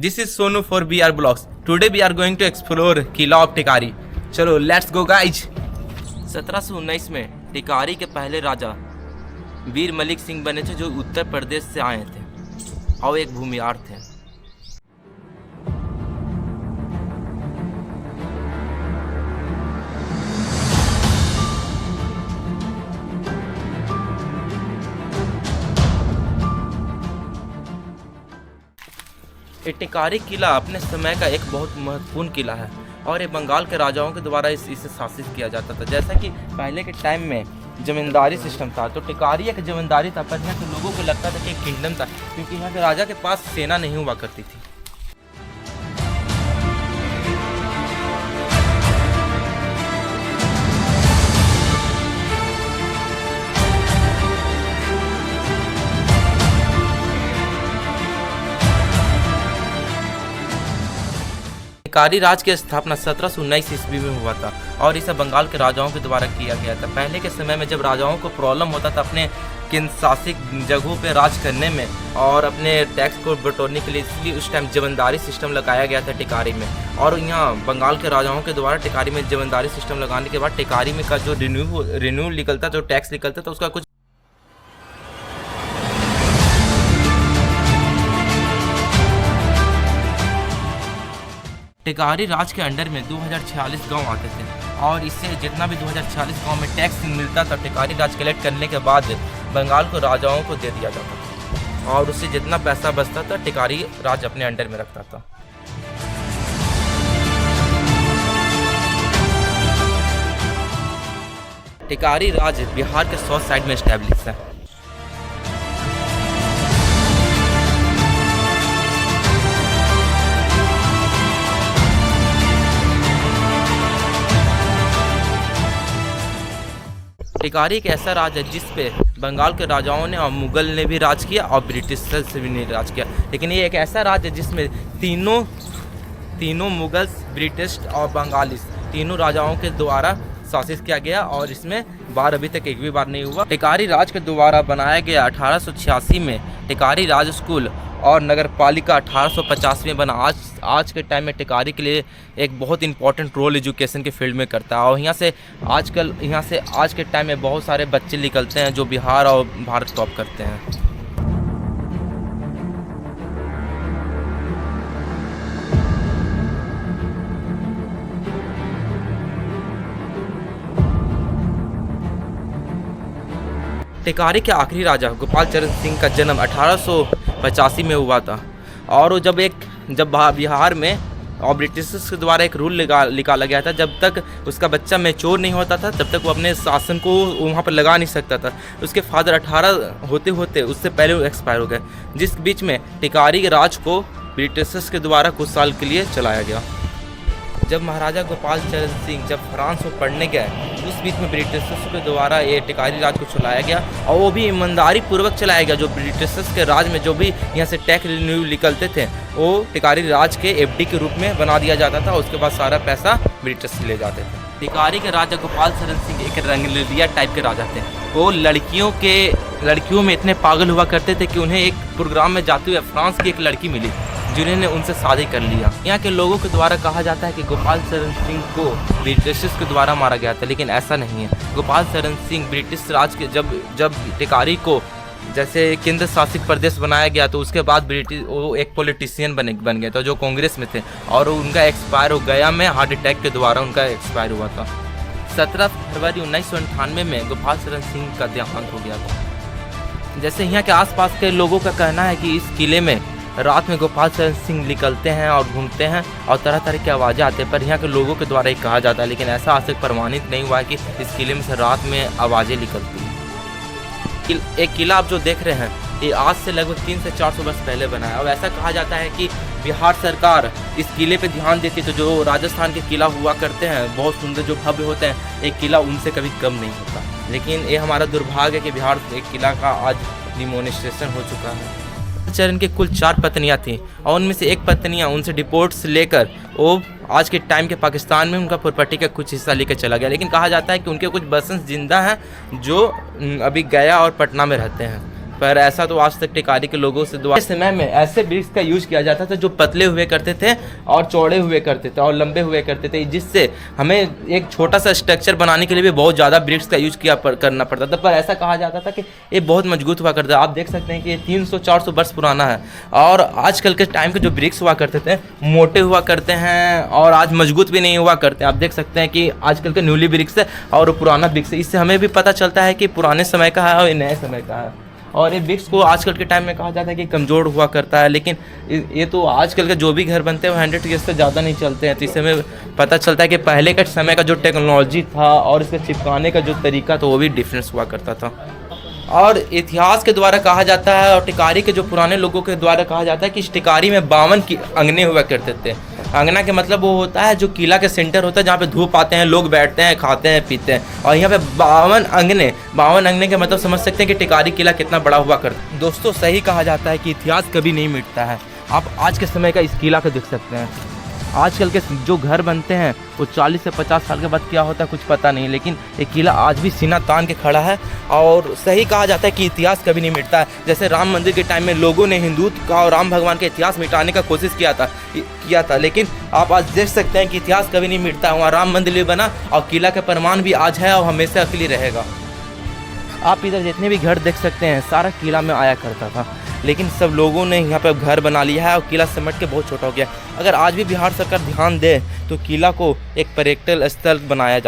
This is Sonu for BR Blogs. Today we are going to explore Qila of Tikari. चलो let's go guys. 1719 में टिकारी के पहले राजा वीर मलिक सिंह बने थे, जो उत्तर प्रदेश से आए थे और एक भूमिहार थे. ये टिकारी किला अपने समय का एक बहुत महत्वपूर्ण किला है और ये बंगाल के राजाओं के द्वारा इसे शासित किया जाता था. जैसा कि पहले के टाइम में जमींदारी सिस्टम था, तो टिकारी एक जमींदारी था, पर यहाँ के लोगों को लगता था कि एक किंगडम था, क्योंकि यहाँ के राजा के पास सेना नहीं हुआ करती थी. टिकारी राज की स्थापना 1719 ईस्वी में हुआ था और इसे बंगाल के राजाओं के द्वारा किया गया था. पहले के समय में जब राजाओं को प्रॉब्लम होता था अपने किन शासित जगहों पे राज करने में और अपने टैक्स को बटोरने के लिए, इसलिए उस टाइम जमींदारी सिस्टम लगाया गया था टिकारी में. और यहाँ बंगाल के राजाओं के द्वारा टिकारी में जमींदारी सिस्टम लगाने के बाद टिकारी में का जो रिन्यू निकलता, जो टैक्स निकलता था, उसका कुछ टिकारी राज के अंडर में 2046 गांव आते थे और इससे जितना भी 2046 गांव में टैक्स मिलता था, टिकारी राज कलेक्ट करने के बाद बंगाल को राजाओं को दे दिया जाता था और उससे जितना पैसा बचता था टिकारी राज अपने अंडर में रखता था. टिकारी राज बिहार के साउथ साइड में स्टैब्लिश है. टिकारी एक ऐसा राज है जिस पे बंगाल के राजाओं ने और मुगल ने भी राज किया और ब्रिटिशर्स से भी नहीं राज किया. लेकिन ये एक ऐसा राज है जिसमें तीनों मुगल्स, ब्रिटिश और बंगालीस तीनों राजाओं के द्वारा शासित किया गया और इसमें बार अभी तक एक भी बार नहीं हुआ. टिकारी राज के द्वारा बनाया गया 1886 में टिकारी राज स्कूल और नगर पालिका 1850 में बना. आज के टाइम में टिकारी के लिए एक बहुत इंपॉर्टेंट रोल एजुकेशन के फील्ड में करता है और यहाँ से आज के टाइम में बहुत सारे बच्चे निकलते हैं जो बिहार और भारत टॉप करते हैं. टिकारी के आखिरी राजा गोपाल चरण सिंह का जन्म 1885 में हुआ था और जब बिहार में और ब्रिटिशर्स के द्वारा एक रूल निकाला गया था, जब तक उसका बच्चा मैच्योर नहीं होता था तब तक वो अपने शासन को वहाँ पर लगा नहीं सकता था. उसके फादर 18 होते होते उससे पहले वो एक्सपायर हो गए, जिस बीच में टिकारी के राज को ब्रिटिशर्स के द्वारा कुछ साल के लिए चलाया गया. जब महाराजा गोपाल चरण सिंह जब फ्रांस में पढ़ने गए, उस बीच में ब्रिटिशर्स के द्वारा ये टिकारी राज को चलाया गया और वो भी ईमानदारी पूर्वक चलाया गया. जो ब्रिटिशर्स के राज में जो भी यहाँ से टैक्स रिन्यू निकलते थे वो टिकारी राज के एफडी के रूप में बना दिया जाता था. उसके बाद सारा पैसा ब्रिटिश ले जाते थे. टिकारी के राजा गोपाल चरण सिंह एक रंगलिया टाइप के राजा थे. वो लड़कियों में इतने पागल हुआ करते थे कि उन्हें एक प्रोग्राम में जाते हुए फ्रांस की एक लड़की मिली जिन्होंने उनसे शादी कर लिया. यहाँ के लोगों के द्वारा कहा जाता है कि गोपाल चरण सिंह को ब्रिटिशर्स के द्वारा मारा गया था, लेकिन ऐसा नहीं है. गोपाल चरण सिंह ब्रिटिश राज के जब टिकारी को जैसे केंद्र शासित प्रदेश बनाया गया तो उसके बाद वो एक पॉलिटिशियन बन गए थे जो कांग्रेस में थे और उनका एक्सपायर हो गया में हार्ट अटैक के द्वारा उनका एक्सपायर हुआ था. 17 फरवरी 1998 में गोपाल चरण सिंह का देहांत हो गया था. जैसे यहाँ के आसपास के लोगों का कहना है कि इस किले में रात में गोपाल चरण सिंह निकलते हैं और घूमते हैं और तरह तरह की आवाज़ें आती हैं, पर यहाँ के लोगों के द्वारा एक कहा जाता है, लेकिन ऐसा आज तक प्रमाणित नहीं हुआ है कि इस किले में से रात में आवाज़ें निकलती हैं. एक किला आप जो देख रहे हैं ये आज से लगभग 300 से 400 वर्ष पहले बना है और ऐसा कहा जाता है कि बिहार सरकार इस किले पे ध्यान देती है, तो जो राजस्थान के किला हुआ करते हैं बहुत सुंदर जो भव्य होते हैं, एक किला उनसे कभी कम नहीं होता. लेकिन ये हमारा दुर्भाग्य है कि बिहार एक किला का आज डिमोनिस्ट्रेशन हो चुका है. चरण के कुल 4 पत्नियां थीं और उनमें से एक पत्नियां उनसे डिपोर्ट्स लेकर वो आज के टाइम के पाकिस्तान में उनका प्रॉपर्टी का कुछ हिस्सा लेकर चला गया. लेकिन कहा जाता है कि उनके कुछ बसंस जिंदा हैं जो अभी गया और पटना में रहते हैं. पर ऐसा तो आज तक टिकारी के लोगों से द्वारा समय में ऐसे वृक्ष का यूज किया जाता था जो पतले हुए करते थे और चौड़े हुए करते थे और लंबे हुए करते थे, जिससे हमें एक छोटा सा स्ट्रक्चर बनाने के लिए भी बहुत ज़्यादा वृक्ष का यूज करना पड़ता था। पर ऐसा कहा जाता था कि ये बहुत मजबूत हुआ करता है। आप देख सकते हैं कि ये 300-400 वर्ष पुराना है और आजकल के टाइम के जो वृक्ष हुआ करते थे मोटे हुआ करते हैं और आज मजबूत भी नहीं हुआ करते। आप देख सकते हैं कि आजकल के न्यूली वृक्ष है और पुराना वृक्ष है, इससे हमें भी पता चलता है कि पुराने समय का है और नए समय का है। और ये वृक्ष को आजकल के टाइम में कहा जाता है कि कमज़ोर हुआ करता है, लेकिन ये तो आजकल के जो भी घर बनते हैं वो 100 ईयर्स से ज़्यादा नहीं चलते हैं। तो इससे हमें पता चलता है कि पहले के समय का जो टेक्नोलॉजी था और इसके चिपकाने का जो तरीका था वो भी डिफरेंस हुआ करता था। और इतिहास के द्वारा कहा जाता है और टिकारी के जो पुराने लोगों के द्वारा कहा जाता है कि इस टिकारी में 52 की अंगने हुआ करते थे। अंगना के मतलब वो होता है जो किला के सेंटर होता है जहाँ पे धूप आते हैं, लोग बैठते हैं, खाते हैं, पीते हैं। और यहाँ पे 52 अंगने के मतलब समझ सकते हैं कि टिकारी किला कितना बड़ा हुआ करता है। दोस्तों सही कहा जाता है कि इतिहास कभी नहीं मिटता है। आप आज के समय का इस किला को देख सकते हैं। आजकल के जो घर बनते हैं वो 40 से 50 साल के बाद क्या होता है कुछ पता नहीं, लेकिन ये किला आज भी सीना तान के खड़ा है। और सही कहा जाता है कि इतिहास कभी नहीं मिटता है। जैसे राम मंदिर के टाइम में लोगों ने हिंदुत्व का और राम भगवान का इतिहास मिटाने का कोशिश किया था, लेकिन आप आज देख सकते हैं कि इतिहास कभी नहीं मिटता है। वहाँ राम मंदिर भी बना और किला का प्रमाण भी आज है और हमेशा के लिए रहेगा। आप इधर जितने भी घर देख सकते हैं सारा किला में आया करता था, लेकिन सब लोगों ने यहाँ पे घर बना लिया है और किला सिमट के बहुत छोटा हो गया। अगर आज भी बिहार सरकार ध्यान दे तो किला को एक पर्यटन स्थल बनाया जा